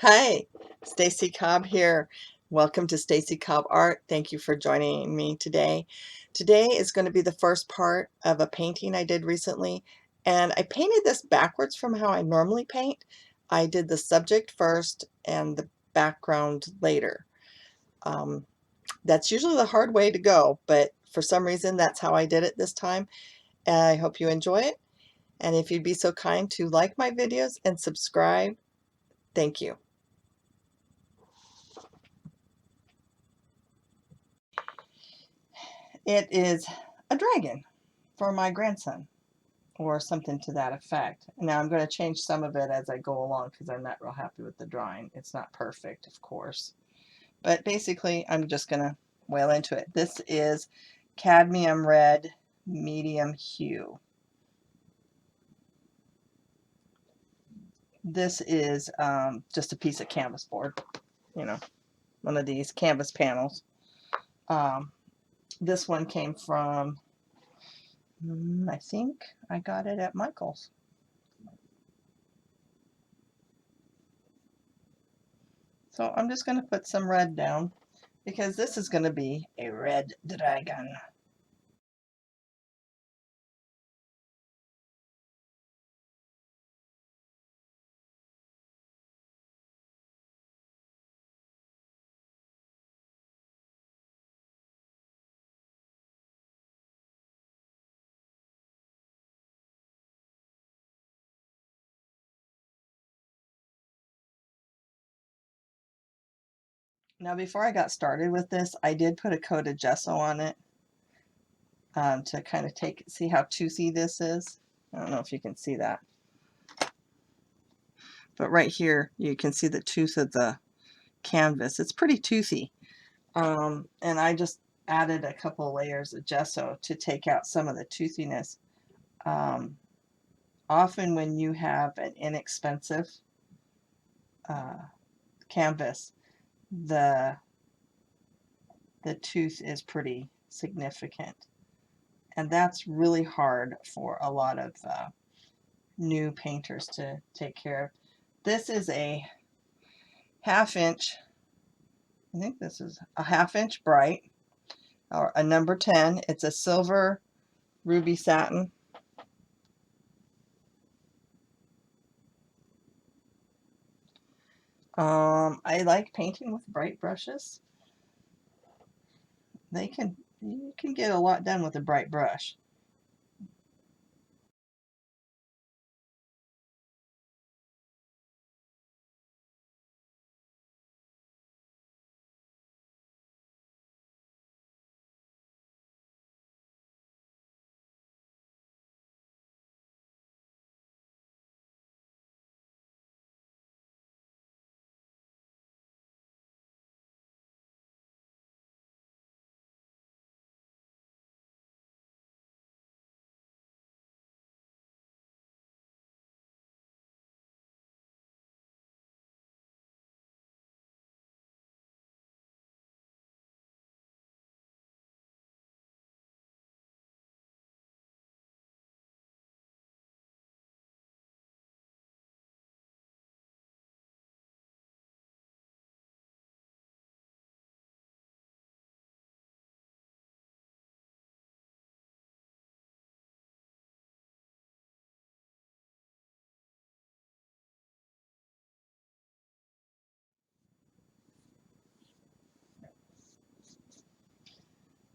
Hi, Stacy Cobb here. Welcome to Stacy Cobb Art. Thank you for joining me today. Today is going to be the first part of a painting I did recently, and I painted this backwards from how I normally paint. I did the subject first and the background later. Um, that's usually the hard way to go, but for some reason that's how I did it this time. And I hope you enjoy it. And if you'd be so kind to like my videos and subscribe, thank you. It is a dragon for my grandson or something to that effect. Now I'm going to change some of it as I go along because I'm not real happy with the drawing. It's not perfect, of course. But basically, I'm just going to wail into it. This is cadmium red, medium hue. This is just a piece of canvas board, you know, one of these canvas panels. Um, this one came from, I think I got it at Michael's. So I'm just going to put some red down because this is going to be a red dragon. Now before I got started with this, I did put a coat of gesso on it to kind of see how toothy this is. I don't know if you can see that. But right here, you can see the tooth of the canvas. It's pretty toothy. And I just added a couple layers of gesso to take out some of the toothiness. Um, Often when you have an inexpensive uh, canvas, the tooth is pretty significant. And that's really hard for a lot of new painters to take care of. This is a half-inch, I think this is a half-inch bright, or a number 10. It's a silver ruby satin. I like painting with bright brushes. You can get a lot done with a bright brush.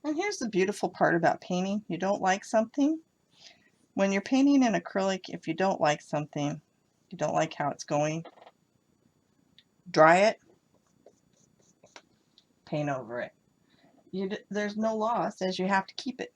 And here's the beautiful part about painting. You don't like something. When you're painting in acrylic, if you don't like something, you don't like how it's going, dry it, paint over it. There's no law that says you have to keep it.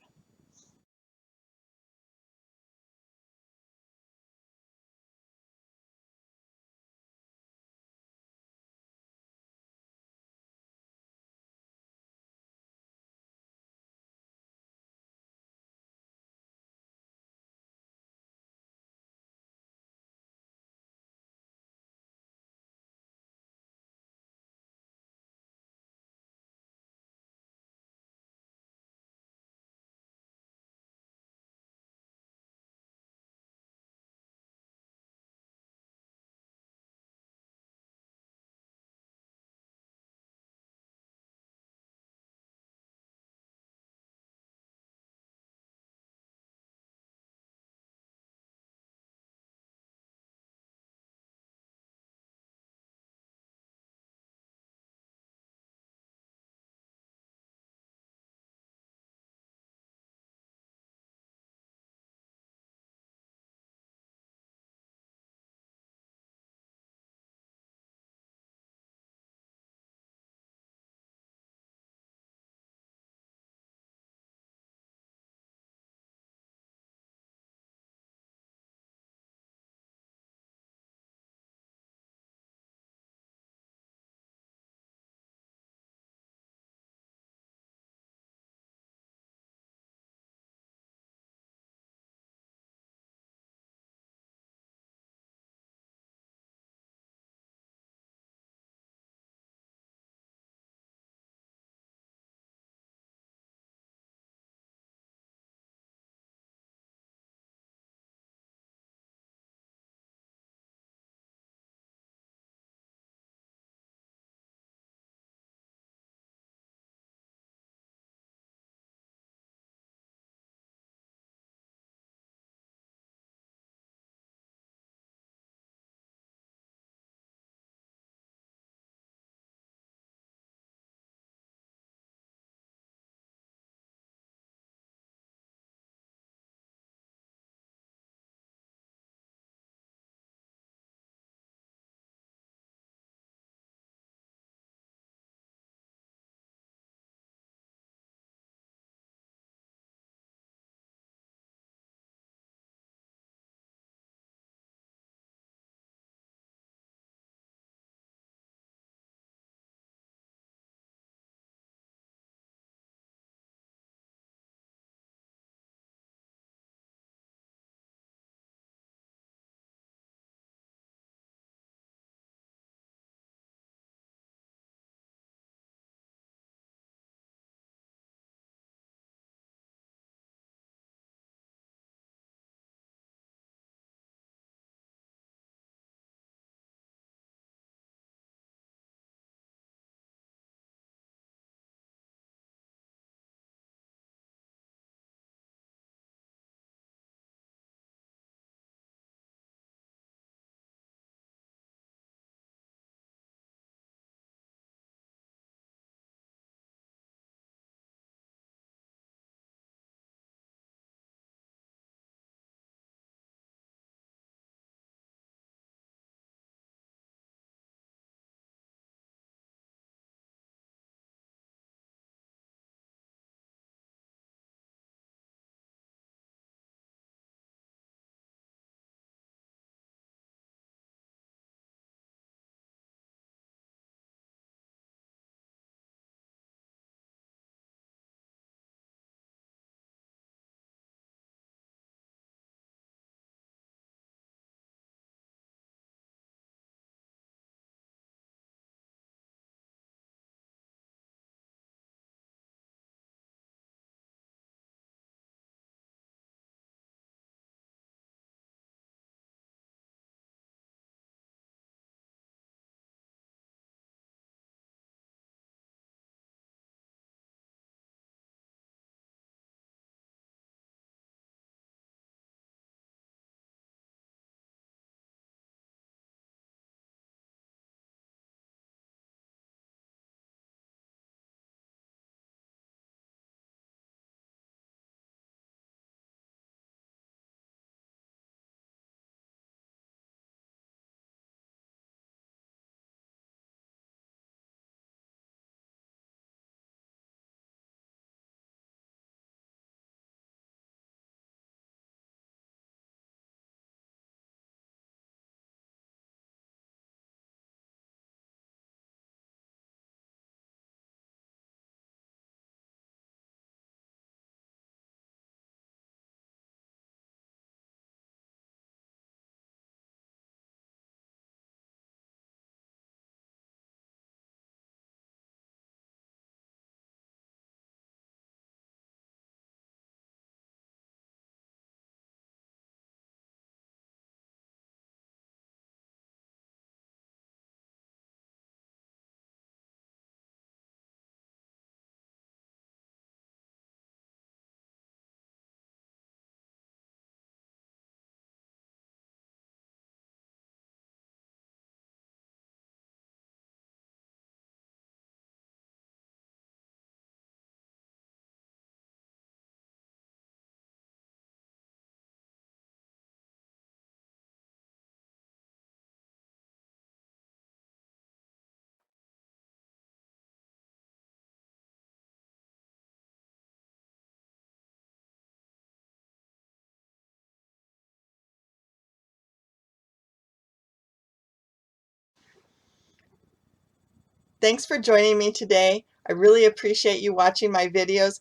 Thanks for joining me today. I really appreciate you watching my videos.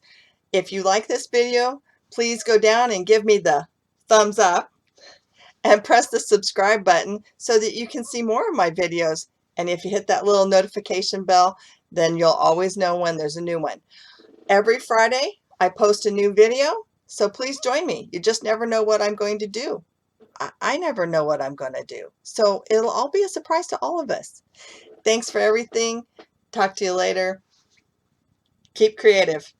If you like this video, please go down and give me the thumbs up and press the subscribe button so that you can see more of my videos. And if you hit that little notification bell, then you'll always know when there's a new one. Every Friday, I post a new video, so please join me. You just never know what I'm going to do. I never know what I'm going to do. So it'll all be a surprise to all of us. Thanks for everything. Talk to you later. Keep creative.